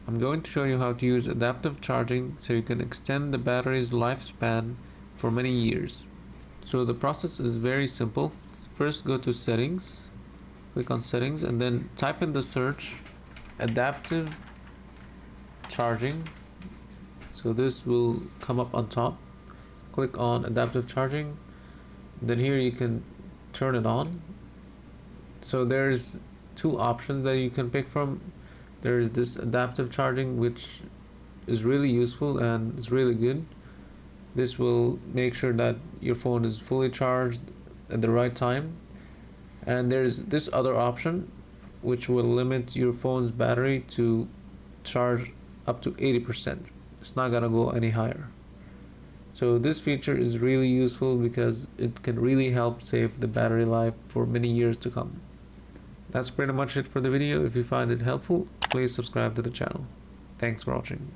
I'm going to show you how to use adaptive charging so you can extend the battery's lifespan for many years. So the process is very simple. First go to settings, click on settings, and then type in the search adaptive charging. So this will come up on top. Click on adaptive charging, then here you can turn it on. So there's two options that you can pick from. There's this adaptive charging, which is really useful and is really good. This will make sure that your phone is fully charged at the right time. And there's this other option which will limit your phone's battery to charge up to 80%. It's not gonna go any higher. So this feature is really useful because it can really help save the battery life for many years to come. That's pretty much it for the video. If you find it helpful, please subscribe to the channel. Thanks for watching.